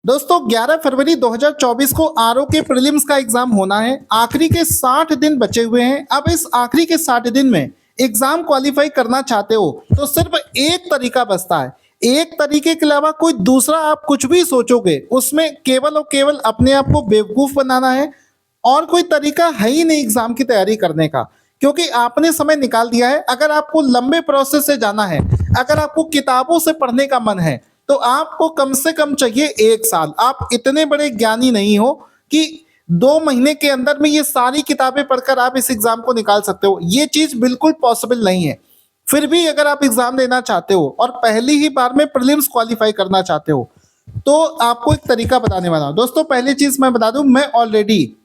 दोस्तों 11 फरवरी 2024 को आरओ के प्रीलिम्स का एग्जाम होना है। आखिरी के 60 दिन बचे हुए हैं। अब इस आखिरी के 60 दिन में एग्जाम क्वालिफाई करना चाहते हो तो सिर्फ एक तरीका बचता है। एक तरीके के अलावा कोई दूसरा आप कुछ भी सोचोगे उसमें केवल और केवल अपने आप को बेवकूफ बनाना है। और कोई तरीका है ही नहीं एग्जाम की तैयारी करने का, क्योंकि आपने समय निकाल दिया है। अगर आपको लंबे प्रोसेस से जाना है, अगर आपको किताबों से पढ़ने का मन है, तो आपको कम से कम चाहिए 1 साल। आप इतने बड़े ज्ञानी नहीं हो कि 2 महीने के अंदर में ये सारी किताबें पढ़कर आप इस एग्जाम को निकाल सकते हो। ये चीज बिल्कुल पॉसिबल नहीं है। फिर भी अगर आप एग्जाम देना चाहते हो और पहली ही बार में प्रीलिम्स क्वालिफाई करना चाहते हो तो आपको एक तरीका बताने वाला हूं। दोस्तों पहली चीज मैं बता दूं, मैं ऑलरेडी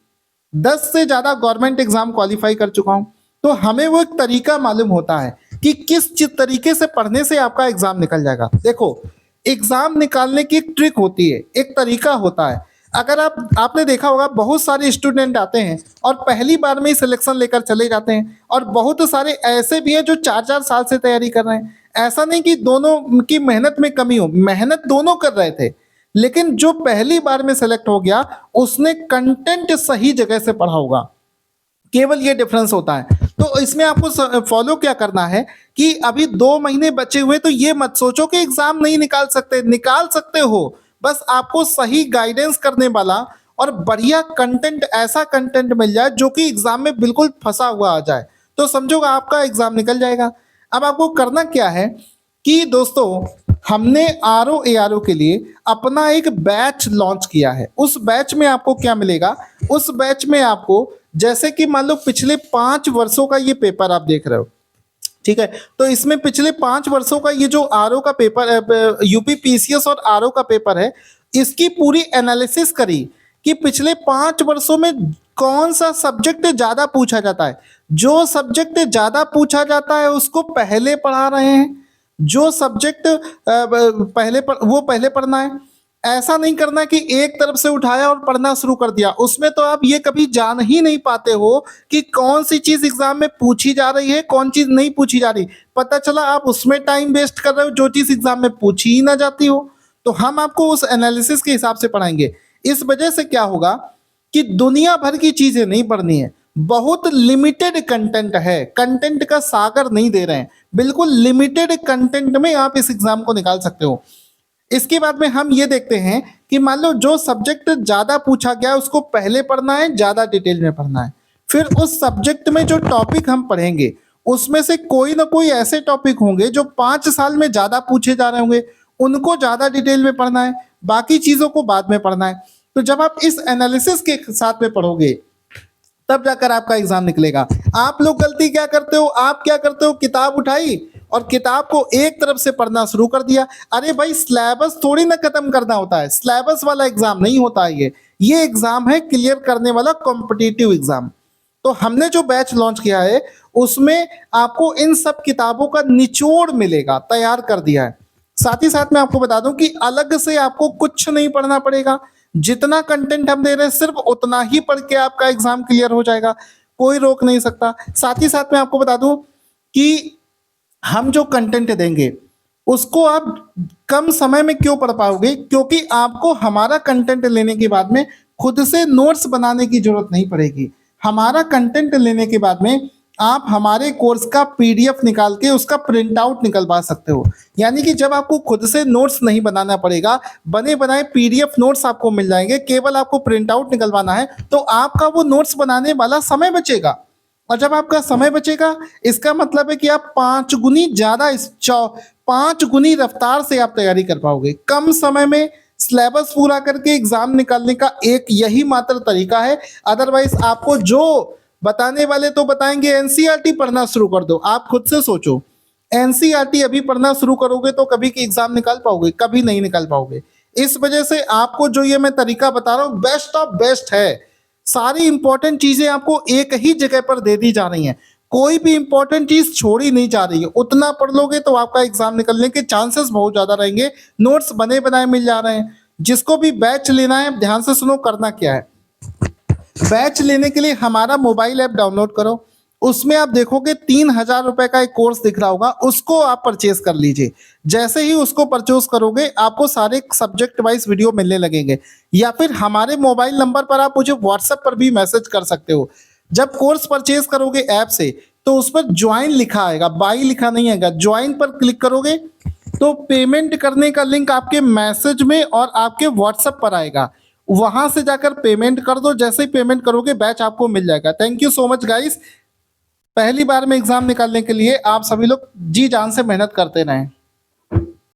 10 से ज्यादा गवर्नमेंट एग्जाम क्वालिफाई कर चुका हूं। तो हमें वो एक तरीका मालूम होता है कि किस तरीके से पढ़ने से आपका एग्जाम निकल जाएगा। देखो, एग्जाम निकालने की एक ट्रिक होती है, एक तरीका होता है। अगर आपने देखा होगा, बहुत सारे स्टूडेंट आते हैं और पहली बार में ही सिलेक्शन लेकर चले जाते हैं, और बहुत सारे ऐसे भी हैं जो 4-4 साल से तैयारी कर रहे हैं। ऐसा नहीं कि दोनों की मेहनत में कमी हो, मेहनत दोनों कर रहे थे, लेकिन जो पहली बार में सेलेक्ट हो गया उसने कंटेंट सही जगह से पढ़ा होगा। केवल ये डिफरेंस होता है। तो इसमें आपको फॉलो क्या करना है कि अभी 2 महीने बचे हुए, तो ये मत सोचो कि एग्जाम नहीं निकाल सकते, निकाल सकते हो। बस आपको सही गाइडेंस करने वाला और बढ़िया कंटेंट, ऐसा कंटेंट मिल जाए जो कि एग्जाम में बिल्कुल फंसा हुआ आ जाए, तो समझोगा आपका एग्जाम निकल जाएगा। अब आपको करना क्या है कि दोस्तों, हमने आरओ एआरओ के लिए अपना एक बैच लॉन्च किया है। उस बैच में आपको क्या मिलेगा? उस बैच में आपको, जैसे कि मान लो पिछले 5 वर्षों का ये पेपर आप देख रहे हो, ठीक है, तो इसमें पिछले 5 वर्षों का ये जो आरओ का पेपर, यूपी पीसीएस और आरओ का पेपर है, इसकी पूरी एनालिसिस करी कि पिछले 5 वर्षों में कौन सा सब्जेक्ट ज्यादा पूछा जाता है। जो सब्जेक्ट ज्यादा पूछा जाता है उसको पहले पढ़ा रहे हैं। जो सब्जेक्ट वो पहले पढ़ना है। ऐसा नहीं करना कि एक तरफ से उठाया और पढ़ना शुरू कर दिया। उसमें तो आप ये कभी जान ही नहीं पाते हो कि कौन सी चीज एग्जाम में पूछी जा रही है, कौन चीज नहीं पूछी जा रही। पता चला आप उसमें टाइम वेस्ट कर रहे हो जो चीज एग्जाम में पूछी ही ना जाती हो। तो हम आपको उस एनालिसिस के हिसाब से पढ़ाएंगे। इस वजह से क्या होगा कि दुनिया भर की चीजें नहीं पढ़नी है, बहुत लिमिटेड कंटेंट है, कंटेंट का सागर नहीं दे रहे हैं, बिल्कुल लिमिटेड कंटेंट में आप इस एग्जाम को निकाल सकते हो। इसके बाद में हम ये देखते हैं कि मान लो जो सब्जेक्ट ज्यादा पूछा गया उसको पहले पढ़ना है, ज्यादा डिटेल में पढ़ना है। फिर उस सब्जेक्ट में जो टॉपिक हम पढ़ेंगे उसमें से कोई ना कोई ऐसे टॉपिक होंगे जो 5 साल में ज्यादा पूछे जा रहे होंगे, उनको ज्यादा डिटेल में पढ़ना है, बाकी चीजों को बाद में पढ़ना है। तो जब आप इस एनालिसिस के साथ में पढ़ोगे तब जाकर आपका एग्जाम निकलेगा। आप लोग गलती क्या करते हो, आप क्या करते हो, किताब उठाई और किताब को एक तरफ से पढ़ना शुरू कर दिया। अरे भाई, सिलेबस थोड़ी ना खत्म करना होता है, सिलेबस वाला एग्जाम नहीं होता है ये एग्जाम है क्लियर करने वाला कॉम्पिटिटिव एग्जाम। तो हमने जो बैच लॉन्च किया है उसमें आपको इन सब किताबों का निचोड़ मिलेगा, तैयार कर दिया है। साथ ही साथ मैं आपको बता दूं कि अलग से आपको कुछ नहीं पढ़ना पड़ेगा। जितना कंटेंट हम दे रहे हैं सिर्फ उतना ही पढ़ के आपका एग्जाम क्लियर हो जाएगा, कोई रोक नहीं सकता। साथ ही साथ मैं आपको बता दूं कि हम जो कंटेंट देंगे उसको आप कम समय में क्यों पढ़ पाओगे, क्योंकि आपको हमारा कंटेंट लेने के बाद में खुद से नोट्स बनाने की जरूरत नहीं पड़ेगी। हमारा कंटेंट लेने के बाद में आप हमारे कोर्स का पीडीएफ निकाल के उसका प्रिंट आउट निकलवा सकते हो। यानी कि जब आपको खुद से नोट्स नहीं बनाना पड़ेगा, बने बनाए पीडीएफ नोट्स आपको मिल जाएंगे, केवल आपको प्रिंट आउट निकलवाना है, तो आपका वो नोट्स बनाने वाला समय बचेगा। और जब आपका समय बचेगा इसका मतलब है कि आप 5 गुनी ज्यादा 5 गुनी रफ्तार से आप तैयारी कर पाओगे। कम समय में सिलेबस पूरा करके एग्जाम निकालने का एक यही मात्र तरीका है। अदरवाइज आपको जो बताने वाले तो बताएंगे एनसीईआरटी पढ़ना शुरू कर दो। आप खुद से सोचो, एनसीईआरटी अभी पढ़ना शुरू करोगे तो कभी की एग्जाम निकाल पाओगे? कभी नहीं निकाल पाओगे। इस वजह से आपको जो ये मैं तरीका बता रहा हूँ बेस्ट ऑफ बेस्ट है। सारी इंपॉर्टेंट चीजें आपको एक ही जगह पर दे दी जा रही हैं, कोई भी इंपॉर्टेंट चीज छोड़ी नहीं जा रही है। उतना पढ़ लोगे तो आपका एग्जाम निकलने के चांसेस बहुत ज्यादा रहेंगे। नोट्स बने बनाए मिल जा रहे हैं। जिसको भी बैच लेना है ध्यान से सुनो, करना क्या है। बैच लेने के लिए हमारा मोबाइल ऐप डाउनलोड करो उसमें आप देखोगे 3,000 रुपए का एक कोर्स दिख रहा होगा, उसको आप परचेज कर लीजिए। जैसे ही उसको परचेज करोगे आपको सारे सब्जेक्ट वाइज वीडियो मिलने लगेंगे, या फिर हमारे मोबाइल नंबर पर आप मुझे व्हाट्सएप पर भी मैसेज कर सकते हो। जब कोर्स परचेज करोगे ऐप से तो उस पर ज्वाइन लिखा आएगा, बाई लिखा नहीं आएगा। ज्वाइन पर क्लिक करोगे तो पेमेंट करने का लिंक आपके मैसेज में और आपके व्हाट्सएप पर आएगा, वहां से जाकर पेमेंट कर दो। जैसे ही पेमेंट करोगे बैच आपको मिल जाएगा। Thank you so much guys. पहली बार में एग्जाम निकालने के लिए आप सभी लोग जी जान से मेहनत करते रहें।